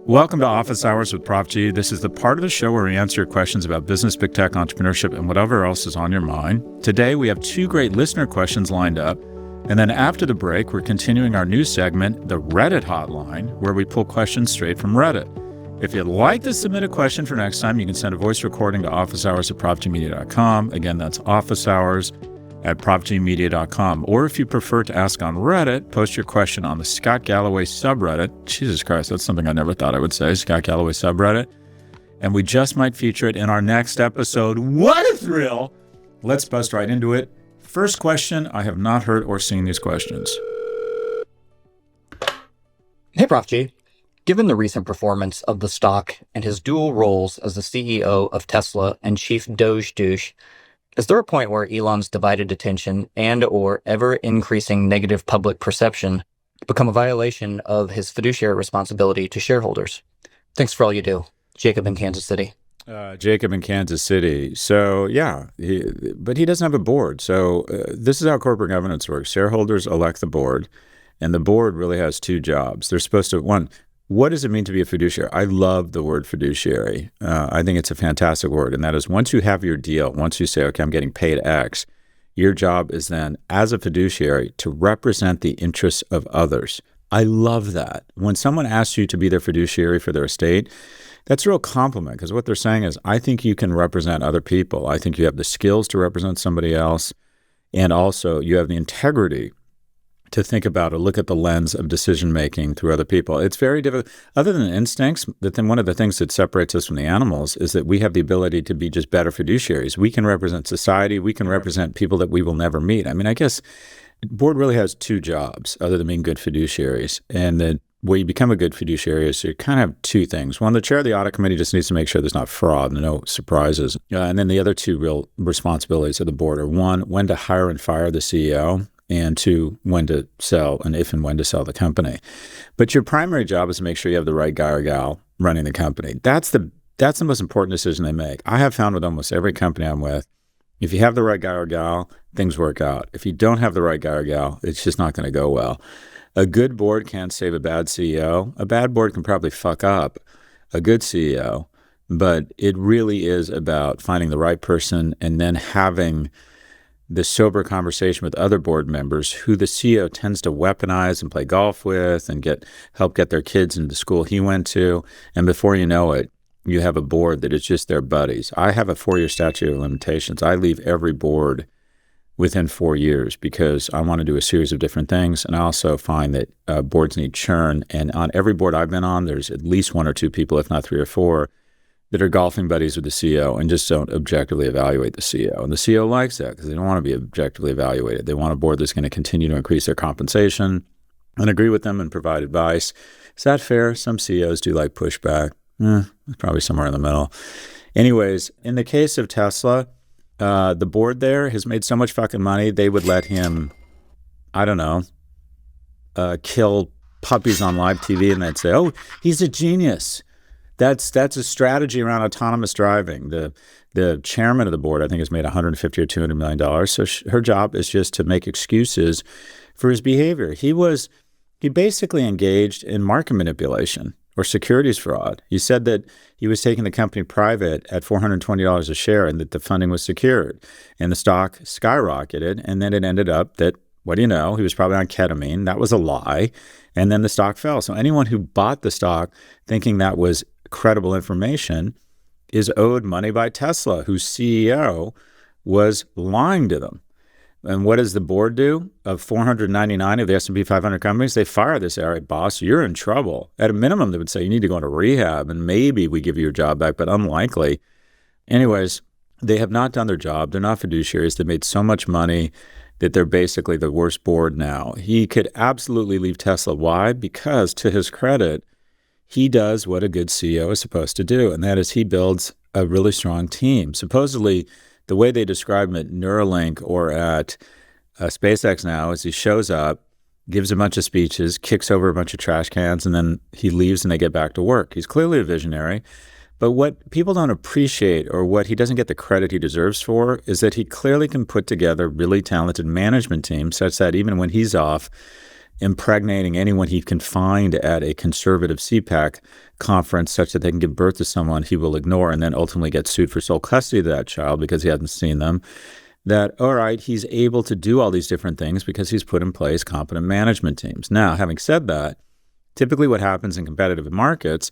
Welcome to Office Hours with Prof G. This is the part of the show where we answer your questions about business, big tech, entrepreneurship, and whatever else is on your mind. Today, we have 2 great listener questions lined up. And then after the break, we're continuing our new segment, the Reddit Hotline, where we pull questions straight from Reddit. If you'd like to submit a question for next time, you can send a voice recording to officehours@profgmedia.com. Again, that's officehours@profgmedia.com. Or if you prefer to ask on Reddit, post your question on the ScottGalloway subreddit. Jesus Christ, that's something I never thought I would say, ScottGalloway subreddit. And we just might feature it in our next episode. What a thrill! Let's bust right into it. First question, I have not heard or seen these questions. Hey, Prof G. Given the recent performance of the stock and his dual roles as the CEO of Tesla and chief Doge douche, is there a point where Elon's divided attention and or ever-increasing negative public perception become a violation of his fiduciary responsibility to shareholders? Thanks for all you do. Jacob in Kansas City. Jacob in Kansas City. So, yeah, but he doesn't have a board. So this is how corporate governance works. Shareholders elect the board, and the board really has 2 jobs. They're supposed to, one, what does it mean to be a fiduciary? I love the word fiduciary. I think it's a fantastic word. And that is once you have your deal, once you say, okay, I'm getting paid X, your job is then, as a fiduciary, to represent the interests of others. I love that. When someone asks you to be their fiduciary for their estate, that's a real compliment because what they're saying is, I think you can represent other people. I think you have the skills to represent somebody else. And also you have the integrity to think about or look at the lens of decision-making through other people. It's very difficult. Other than instincts, one of the things that separates us from the animals is that we have the ability to be just better fiduciaries. We can represent society. We can represent people that we will never meet. I mean, I guess the board really has 2 jobs other than being good fiduciaries. And the way you become a good fiduciary is you kind of have 2 things. One, the chair of the audit committee just needs to make sure there's not fraud and no surprises. And then the other 2 real responsibilities of the board are, 1, when to hire and fire the CEO, and 2, when to sell and if and when to sell the company. But your primary job is to make sure you have the right guy or gal running the company. That's the most important decision they make. I have found with almost every company I'm with, if you have the right guy or gal, things work out. If you don't have the right guy or gal, it's just not going to go well. A good board can't save a bad CEO. A bad board can probably fuck up a good CEO, but it really is about finding the right person and then having the sober conversation with other board members who the CEO tends to weaponize and play golf with and help get their kids into the school he went to. And before you know it, you have a board that is just their buddies. I have a 4-year statute of limitations. I leave every board within 4 years because I want to do a series of different things. And I also find that boards need churn. And on every board I've been on, there's at least 1 or 2 people, if not 3 or 4, that are golfing buddies with the CEO and just don't objectively evaluate the CEO. And the CEO likes that because they don't want to be objectively evaluated. They want a board that's going to continue to increase their compensation and agree with them and provide advice. Is that fair? Some CEOs do like pushback. Probably somewhere in the middle. Anyways, in the case of Tesla, the board there has made so much fucking money, they would let him, I don't know, kill puppies on live TV and they'd say, oh, he's a genius. That's a strategy around autonomous driving. The chairman of the board, I think, has made $150 or $200 million. So her job is just to make excuses for his behavior. He basically engaged in market manipulation or securities fraud. He said that he was taking the company private at $420 a share and that the funding was secured. And the stock skyrocketed. And then it ended up that, what do you know, he was probably on ketamine. That was a lie. And then the stock fell. So anyone who bought the stock thinking that was credible information is owed money by Tesla, whose CEO was lying to them. And what does the board do? Of 499 of the S&P 500 companies, they fire this area boss. You're in trouble. At a minimum, they would say you need to go into rehab and maybe we give you your job back, but unlikely. Anyways, they have not done their job. They're not fiduciaries. They made so much money that they're basically the worst board now. He could absolutely leave Tesla. Why? Because to his credit, he does what a good CEO is supposed to do, and that is he builds a really strong team. Supposedly, the way they describe him at Neuralink or at SpaceX now is he shows up, gives a bunch of speeches, kicks over a bunch of trash cans, and then he leaves and they get back to work. He's clearly a visionary. But what people don't appreciate or what he doesn't get the credit he deserves for is that he clearly can put together really talented management teams such that even when he's off impregnating anyone he can find at a conservative CPAC conference such that they can give birth to someone he will ignore and then ultimately get sued for sole custody of that child because he hasn't seen them. That, all right, he's able to do all these different things because he's put in place competent management teams. Now, having said that, typically what happens in competitive markets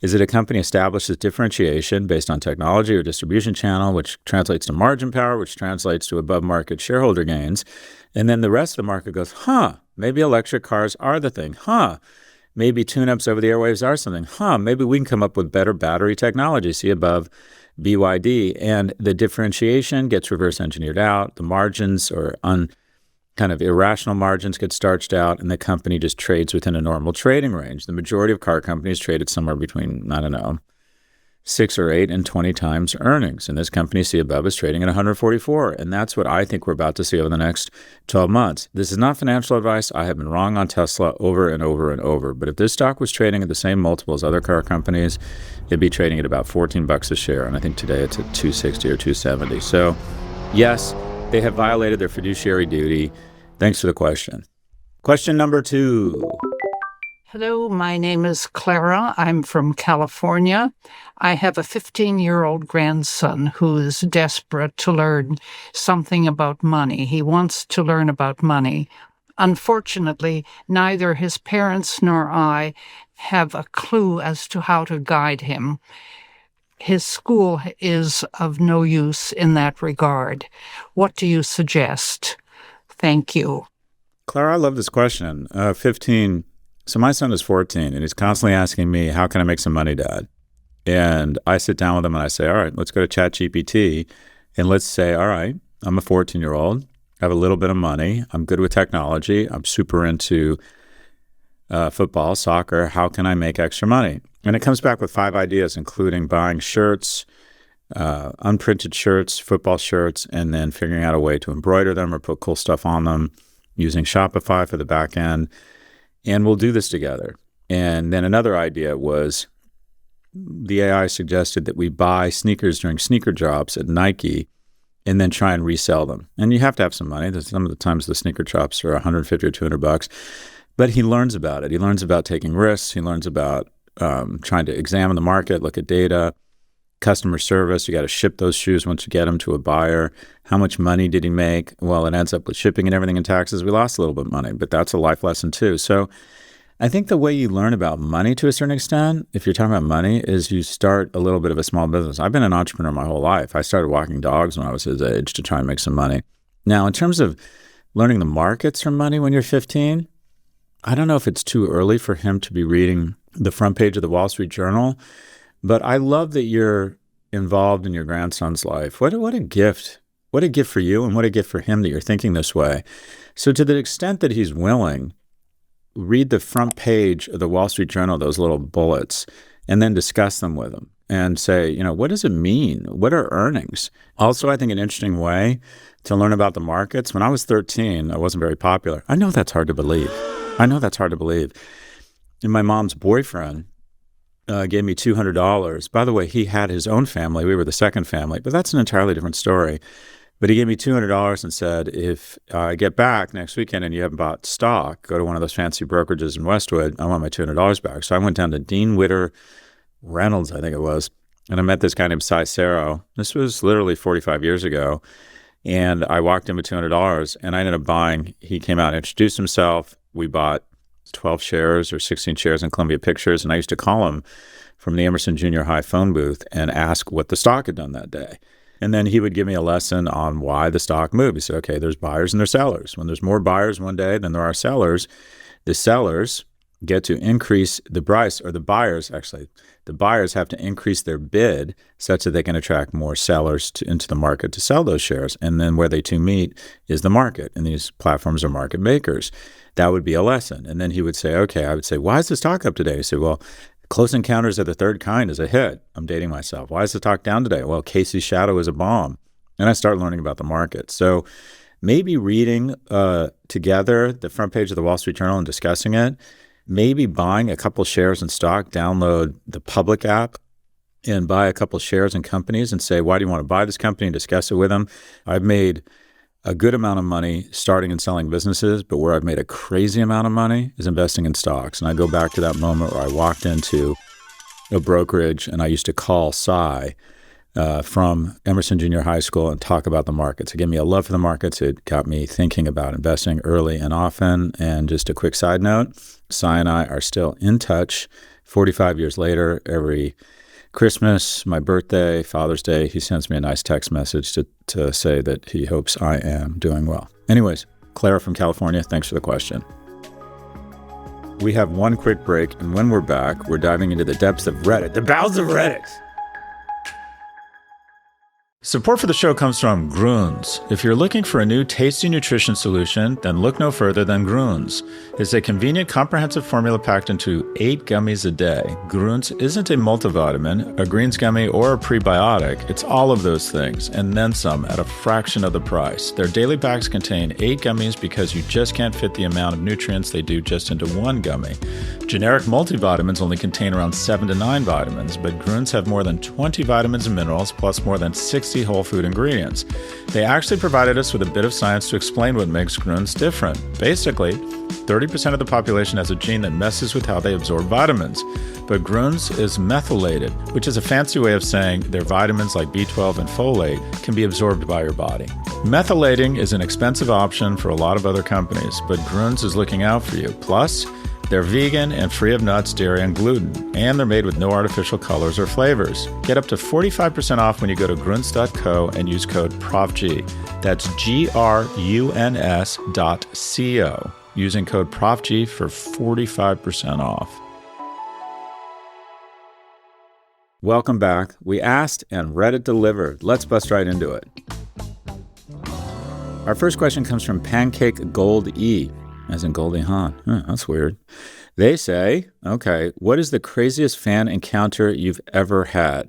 is that a company establishes differentiation based on technology or distribution channel, which translates to margin power, which translates to above-market shareholder gains. And then the rest of the market goes, maybe electric cars are the thing. Maybe tune-ups over the airwaves are something. Maybe we can come up with better battery technology, see above BYD. And the differentiation gets reverse engineered out. The margins or kind of irrational margins get starched out, and the company just trades within a normal trading range. The majority of car companies traded somewhere between, 6 or 8 and 20 times earnings. And this company, see above, is trading at 144. And that's what I think we're about to see over the next 12 months. This is not financial advice. I have been wrong on Tesla over and over and over. But if this stock was trading at the same multiple as other car companies, it'd be trading at about $14 a share. And I think today it's at 260 or 270. So yes, they have violated their fiduciary duty. Thanks for the question. Question number 2. Hello, my name is Clara. I'm from California. I have a 15-year-old grandson who is desperate to learn something about money. He wants to learn about money. Unfortunately, neither his parents nor I have a clue as to how to guide him. His school is of no use in that regard. What do you suggest? Thank you. Clara, I love this question. 15. So my son is 14, and he's constantly asking me, how can I make some money, Dad? And I sit down with him and I say, all right, let's go to ChatGPT, and let's say, all right, I'm a 14-year-old. I have a little bit of money. I'm good with technology. I'm super into football, soccer. How can I make extra money? And it comes back with 5 ideas, including buying shirts, unprinted shirts, football shirts, and then figuring out a way to embroider them or put cool stuff on them using Shopify for the back end. And we'll do this together. And then another idea was the AI suggested that we buy sneakers during sneaker drops at Nike and then try and resell them. And you have to have some money. Some of the times the sneaker drops are $150 or $200. But he learns about it. He learns about taking risks. He learns about trying to examine the market, look at data, customer service. You got to ship those shoes once you get them to a buyer. How much money did he make? Well, it ends up with shipping and everything and taxes. We lost a little bit of money, but that's a life lesson too. So I think the way you learn about money to a certain extent, if you're talking about money, is you start a little bit of a small business. I've been an entrepreneur my whole life. I started walking dogs when I was his age to try and make some money. Now, in terms of learning the markets from money when you're 15, I don't know if it's too early for him to be reading the front page of the Wall Street Journal. But I love that you're involved in your grandson's life. What a gift. What a gift for you and what a gift for him that you're thinking this way. So to the extent that he's willing, read the front page of the Wall Street Journal, those little bullets, and then discuss them with him and say, what does it mean? What are earnings? Also, I think an interesting way to learn about the markets. When I was 13, I wasn't very popular. I know that's hard to believe. And my mom's boyfriend gave me $200. By the way, he had his own family. We were the second family, but that's an entirely different story. But he gave me $200 and said, if I get back next weekend and you haven't bought stock, go to one of those fancy brokerages in Westwood. I want my $200 back. So I went down to Dean Witter Reynolds, I think it was, and I met this guy named Cy Sero. This was literally 45 years ago. And I walked in with $200 and I ended up buying. He came out and introduced himself. We bought 12 shares or 16 shares in Columbia Pictures. And I used to call him from the Emerson Junior High phone booth and ask what the stock had done that day. And then he would give me a lesson on why the stock moved. He said, okay, there's buyers and there's sellers. When there's more buyers one day than there are sellers, the sellers get to increase the price, or the buyers have to increase their bid such that they can attract more sellers into the market to sell those shares. And then where they two meet is the market. And these platforms are market makers. That would be a lesson. And then he would say, okay, I would say, why is the stock up today? He said, well, Close Encounters of the Third Kind is a hit. I'm dating myself. Why is the stock down today? Well, Casey's Shadow is a bomb. And I start learning about the market. So maybe reading together the front page of the Wall Street Journal and discussing it, maybe buying a couple shares in stock, download the public app and buy a couple shares in companies and say, why do you want to buy this company, and discuss it with them. I've made a good amount of money starting and selling businesses, but where I've made a crazy amount of money is investing in stocks. And I go back to that moment where I walked into a brokerage and I used to call Cy from Emerson Junior High School and talk about the markets. It gave me a love for the markets. It got me thinking about investing early and often. And just a quick side note, Cy and I are still in touch 45 years later. Every Christmas, my birthday, Father's Day, he sends me a nice text message to say that he hopes I am doing well. Anyways, Clara from California, thanks for the question. We have one quick break, and when we're back, we're diving into the depths of Reddit, the bowels of Reddit. Support for the show comes from Grunes. If you're looking for a new tasty nutrition solution, then look no further than Grunes. It's a convenient, comprehensive formula packed into 8 gummies a day. Grunes isn't a multivitamin, a greens gummy, or a prebiotic. It's all of those things, and then some, at a fraction of the price. Their daily packs contain 8 gummies because you just can't fit the amount of nutrients they do just into one gummy. Generic multivitamins only contain around 7 to 9 vitamins, but Grunes have more than 20 vitamins and minerals, plus more than 60 whole food ingredients. They actually provided us with a bit of science to explain what makes Grunes different. Basically, 30% of the population has a gene that messes with how they absorb vitamins. But Grunes is methylated, which is a fancy way of saying their vitamins like B12 and folate can be absorbed by your body. Methylating is an expensive option for a lot of other companies, but Grunes is looking out for you. Plus, they're vegan and free of nuts, dairy, and gluten, and they're made with no artificial colors or flavors. Get up to 45% off when you go to gruns.co and use code Prof G. That's GRUNS.co, using code Prof G for 45% off. Welcome back. We asked and Reddit delivered. Let's bust right into it. Our first question comes from Pancake Gold E. As in Goldie Hawn. That's weird. They say, okay, what is the craziest fan encounter you've ever had?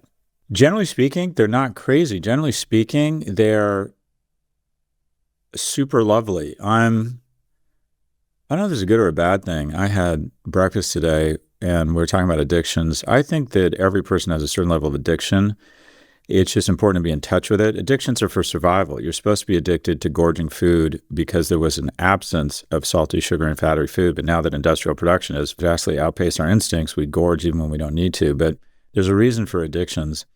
Generally speaking, they're not crazy. Generally speaking, they're super lovely. I don't know if this is a good or a bad thing. I had breakfast today and we were talking about addictions. I think that every person has a certain level of addiction. It's just important to be in touch with it. Addictions are for survival. You're supposed to be addicted to gorging food because there was an absence of salty, sugar, and fatty food. But now that industrial production has vastly outpaced our instincts, we gorge even when we don't need to. But there's a reason for addictions.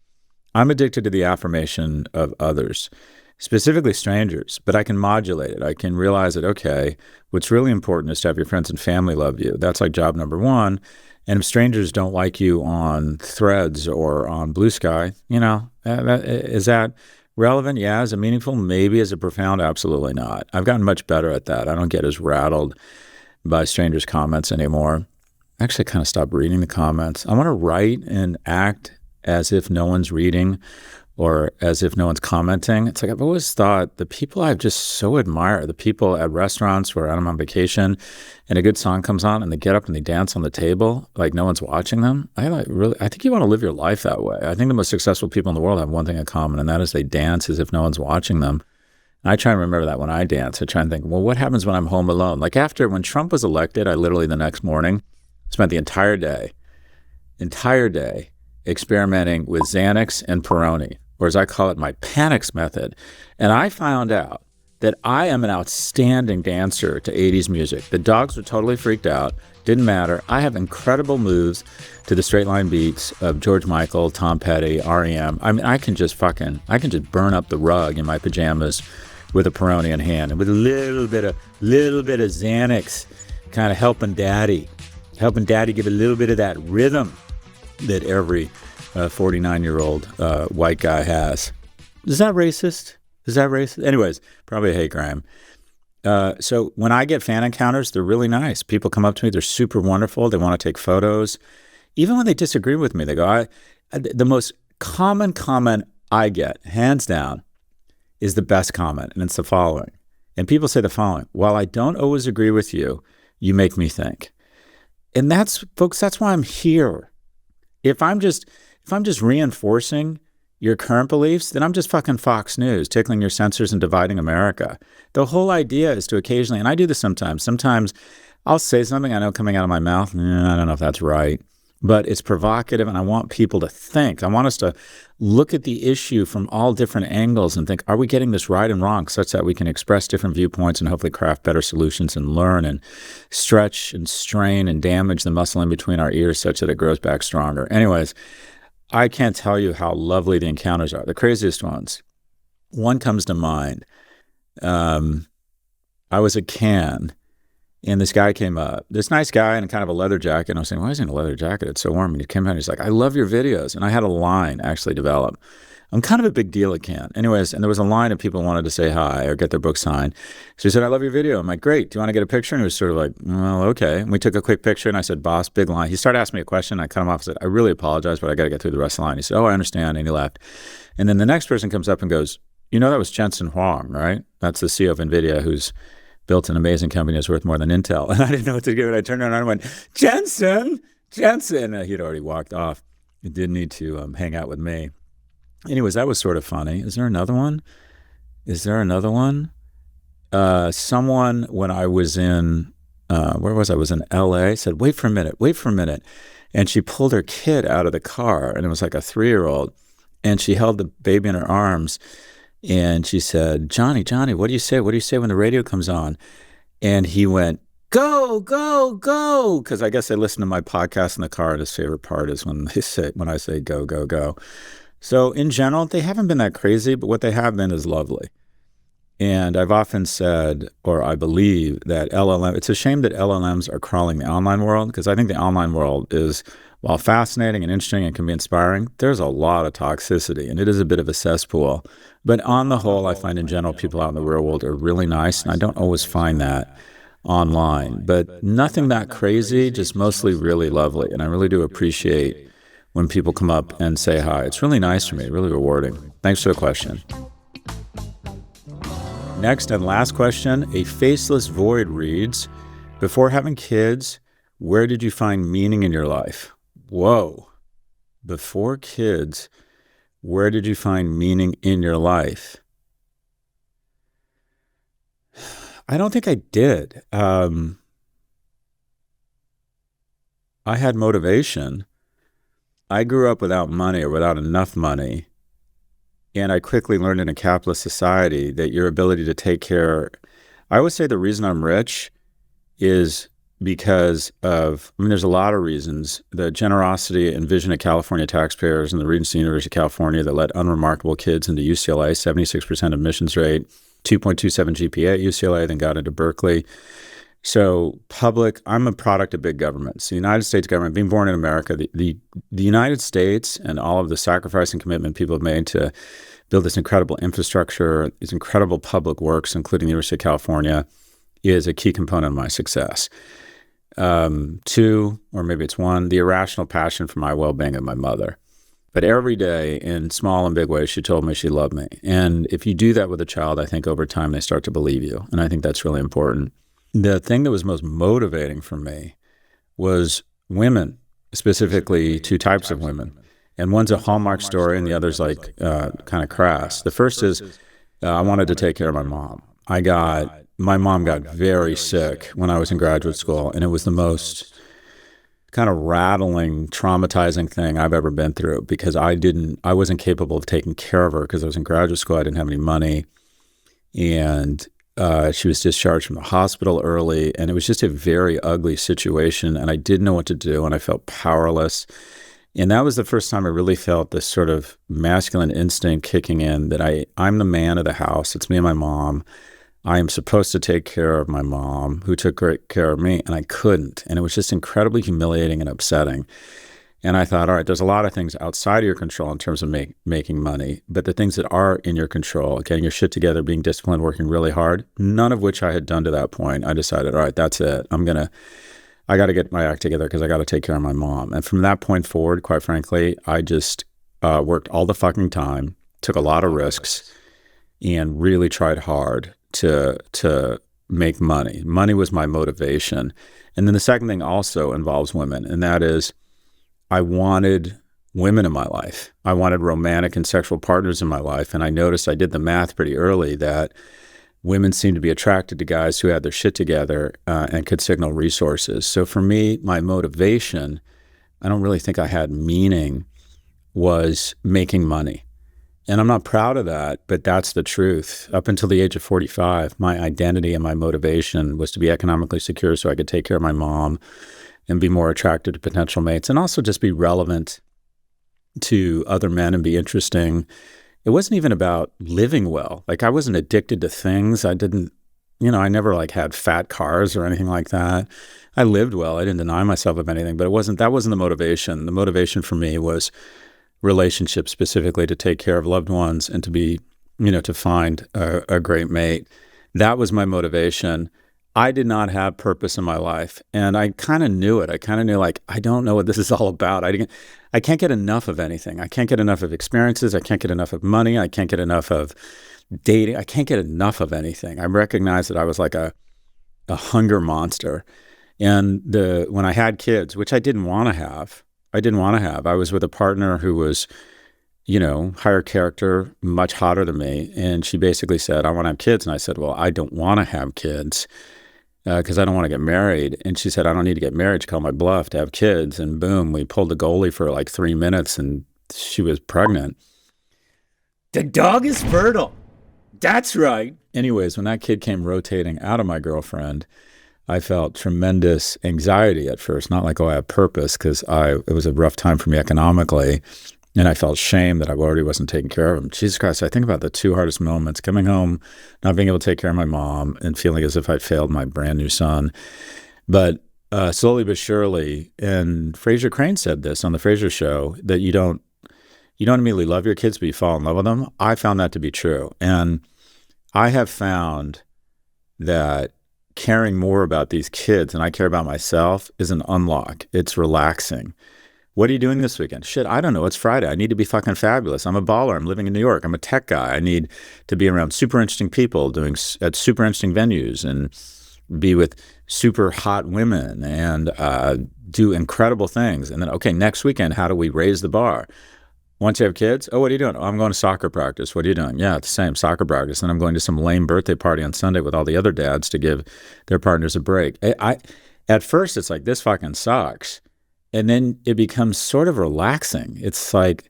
I'm addicted to the affirmation of others, specifically strangers, but I can modulate it. I can realize that, okay, what's really important is to have your friends and family love you. That's like job number one. And if strangers don't like you on Threads or on Blue Sky, is that relevant? Yeah. Is it meaningful? Maybe. Is it profound? Absolutely not. I've gotten much better at that. I don't get as rattled by strangers' comments anymore. I actually kind of stopped reading the comments. I want to write and act as if no one's reading or as if no one's commenting. It's like I've always thought the people I've just so admire, the people at restaurants where I'm on vacation and a good song comes on and they get up and they dance on the table like no one's watching them. I think you want to live your life that way. I think the most successful people in the world have one thing in common, and that is they dance as if no one's watching them. And I try and remember that when I dance. I try and think, well, what happens when I'm home alone? Like when Trump was elected, I literally the next morning spent the entire day experimenting with Xanax and Peroni, or as I call it, my Panics method. And I found out that I am an outstanding dancer to 80s music. The dogs were totally freaked out. Didn't matter. I have incredible moves to the straight line beats of George Michael, Tom Petty, REM. I mean, I can just burn up the rug in my pajamas with a Peroni in hand and with a little bit of Xanax, kind of helping daddy give a little bit of that rhythm that every 49-year-old white guy has. Is that racist? Anyways, probably a hate crime. So when I get fan encounters, they're really nice. People come up to me. They're super wonderful. They want to take photos. Even when they disagree with me, they go, the most common comment I get, hands down, is the best comment, and it's the following. And people say the following: while I don't always agree with you, you make me think. And that's why I'm here. If I'm just reinforcing your current beliefs, then I'm just fucking Fox News, tickling your sensors and dividing America. The whole idea is to occasionally, and I do this sometimes I'll say something I know coming out of my mouth, I don't know if that's right. but it's provocative, and I want people to think. I want us to look at the issue from all different angles and think, are we getting this right and wrong, such that we can express different viewpoints and hopefully craft better solutions and learn and stretch and strain and damage the muscle in between our ears such that it grows back stronger. Anyways, I can't tell you how lovely the encounters are, the craziest ones. One comes to mind. I was at Cannes, and this guy came up, this nice guy in kind of a leather jacket. And I was saying, why is he in a leather jacket? It's so warm. And he came out and he's like, I love your videos. And I had a line actually develop. I'm kind of a big deal at Cannes. Anyways, and there was a line of people who wanted to say hi or get their book signed. So he said, I love your video. I'm like, great. Do you want to get a picture? And he was sort of like, well, okay. And we took a quick picture, and I said, boss, big line. He started asking me a question. I cut him off and said, I really apologize, but I got to get through the rest of the line. He said, oh, I understand. And he left. And then the next person comes up and goes, you know, that was Jensen Huang, right? That's the CEO of NVIDIA, who's built an amazing company that's worth more than Intel. And I didn't know what to do. And I turned around and I went, Jensen. He'd already walked off. He didn't need to hang out with me. Anyways, that was sort of funny. Is there another one? Someone, when I was in, where was I? I was in LA, said, wait for a minute. And she pulled her kid out of the car, and it was like a 3-year-old. And she held the baby in her arms. And she said, Johnny, what do you say? What do you say when the radio comes on? And he went, go, go, go. Because I guess they listen to my podcast in the car, and his favorite part is when I say go, go, go. So in general, they haven't been that crazy, but what they have been is lovely. And I've often said, or I believe, that it's a shame that LLMs are crawling the online world, because I think the online world is, while fascinating and interesting and can be inspiring, there's a lot of toxicity, and it is a bit of a cesspool. But on the whole, I find in general people out in the real world are really nice, and I don't always find that online. But nothing that crazy, just mostly really lovely. And I really do appreciate when people come up and say hi. It's really nice for me, really rewarding. Thanks for the question. Next and last question, a faceless void reads, before having kids, where did you find meaning in your life? Whoa. Before kids, where did you find meaning in your life? I don't think I did. I had motivation. I grew up without money or without enough money. And I quickly learned in a capitalist society that your ability to take care, I would say the reason I'm rich is because of, there's a lot of reasons. The generosity and vision of California taxpayers and the Regency University of California that let unremarkable kids into UCLA, 76% admissions rate, 2.27 GPA at UCLA, then got into Berkeley. So I'm a product of big governments. The United States government, being born in America, the United States and all of the sacrifice and commitment people have made to build this incredible infrastructure, these incredible public works, including the University of California, is a key component of my success. 2, or maybe it's 1, the irrational passion for my well-being of my mother. But every day, in small and big ways, she told me she loved me. And if you do that with a child, I think over time they start to believe you. And I think that's really important. The thing that was most motivating for me was women, specifically 2 types of women. And one's a Hallmark story and the other's like kind of crass. The first is I wanted to take care of my mom. My mom got very sick when I was in graduate school, and it was the most kind of rattling, traumatizing thing I've ever been through, because I wasn't capable of taking care of her because I was in graduate school. I didn't have any money. And she was discharged from the hospital early, and it was just a very ugly situation, and I didn't know what to do, and I felt powerless. And that was the first time I really felt this sort of masculine instinct kicking in, that I'm the man of the house. It's me and my mom. I am supposed to take care of my mom, who took great care of me, and I couldn't. And it was just incredibly humiliating and upsetting. And I thought, all right, there's a lot of things outside of your control in terms of making money, but the things that are in your control, getting your shit together, being disciplined, working really hard, none of which I had done to that point. I decided, all right, that's it. I got to get my act together because I got to take care of my mom. And from that point forward, quite frankly, I just worked all the fucking time, took a lot of risks, and really tried hard to make money. Money was my motivation. And then the second thing also involves women, and that is, I wanted women in my life. I wanted romantic and sexual partners in my life. And I noticed, I did the math pretty early, that women seemed to be attracted to guys who had their shit together and could signal resources. So for me, my motivation I don't really think I had meaning, was making money. And I'm not proud of that, but that's the truth. Up until the age of 45, my identity and my motivation was to be economically secure so I could take care of my mom and be more attractive to potential mates, and also just be relevant to other men and be interesting. It wasn't even about living well. Like, I wasn't addicted to things. I didn't, I never like had fat cars or anything like that. I lived well. I didn't deny myself of anything, but that wasn't the motivation. The motivation for me was relationships, specifically to take care of loved ones and to be, to find a great mate. That was my motivation. I did not have purpose in my life, and I kind of knew it. I kind of knew, like, I don't know what this is all about. I can't get enough of anything. I can't get enough of experiences. I can't get enough of money. I can't get enough of dating. I can't get enough of anything. I recognized that I was like a hunger monster. And when I had kids, which I didn't want to have, I was with a partner who was, higher character, much hotter than me. And she basically said, I want to have kids. And I said, well, I don't want to have kids because I don't want to get married. And she said, I don't need to get married to call my bluff to have kids. And boom, we pulled the goalie for like 3 minutes and she was pregnant. The dog is fertile. That's right. Anyways, when that kid came rotating out of my girlfriend, I felt tremendous anxiety at first. Not like, oh, I have purpose, because it was a rough time for me economically. And I felt shame that I already wasn't taking care of him. Jesus Christ, I think about the 2 hardest moments: coming home, not being able to take care of my mom, and feeling as if I'd failed my brand new son. But slowly but surely, and Fraser Crane said this on the Fraser Show, that you don't immediately love your kids, but you fall in love with them. I found that to be true. And I have found that caring more about these kids than I care about myself is an unlock. It's relaxing. What are you doing this weekend? Shit, I don't know. It's Friday. I need to be fucking fabulous. I'm a baller. I'm living in New York. I'm a tech guy. I need to be around super interesting people at super interesting venues and be with super hot women and do incredible things. And then, okay, next weekend, how do we raise the bar? Once you have kids, oh, what are you doing? Oh, I'm going to soccer practice. What are you doing? Yeah, it's the same, soccer practice. And I'm going to some lame birthday party on Sunday with all the other dads to give their partners a break. At first, it's like, this fucking sucks. And then it becomes sort of relaxing. It's like,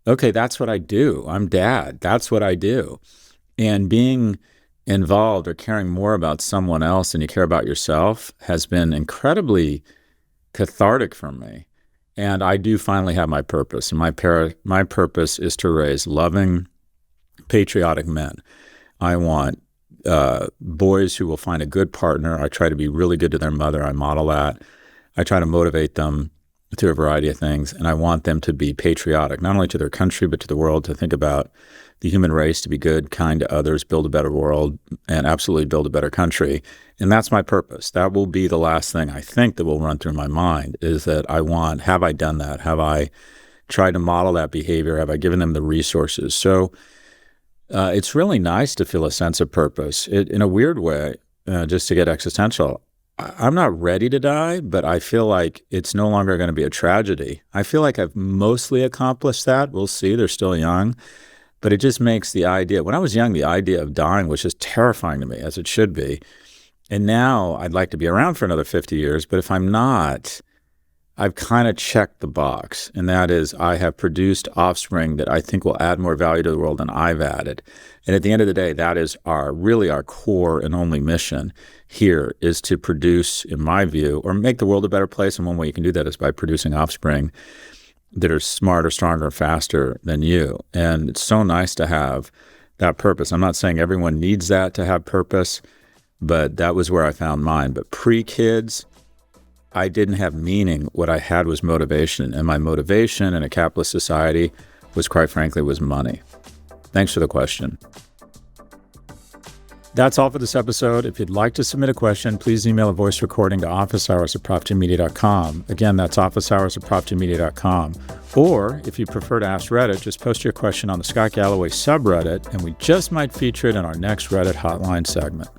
okay, that's what I do. I'm dad. That's what I do. And being involved or caring more about someone else than you care about yourself has been incredibly cathartic for me. And I do finally have my purpose. And my purpose is to raise loving, patriotic men. I want boys who will find a good partner. I try to be really good to their mother. I model that. I try to motivate them through a variety of things. And I want them to be patriotic, not only to their country, but to the world, to think about the human race, to be good, kind to others, build a better world, and absolutely build a better country. And that's my purpose. That will be the last thing I think that will run through my mind, is that have I done that? Have I tried to model that behavior? Have I given them the resources? So it's really nice to feel a sense of purpose. In a weird way, just to get existential, I'm not ready to die, but I feel like it's no longer going to be a tragedy. I feel like I've mostly accomplished that. We'll see. They're still young. But it just makes the idea, when I was young, the idea of dying was just terrifying to me, as it should be. And now I'd like to be around for another 50 years. But if I'm not, I've kind of checked the box. And that is, I have produced offspring that I think will add more value to the world than I've added. And at the end of the day, that is really our core and only mission here, is to produce, in my view, or make the world a better place. And one way you can do that is by producing offspring that are smarter, stronger, faster than you. And it's so nice to have that purpose. I'm not saying everyone needs that to have purpose, but that was where I found mine. But pre-kids, I didn't have meaning. What I had was motivation. And my motivation in a capitalist society was, quite frankly, was money. Thanks for the question. That's all for this episode. If you'd like to submit a question, please email a voice recording to officehours@profgmedia.com. Again, that's officehours@profgmedia.com. Or if you prefer to ask Reddit, just post your question on the Scott Galloway subreddit, and we just might feature it in our next Reddit Hotline segment.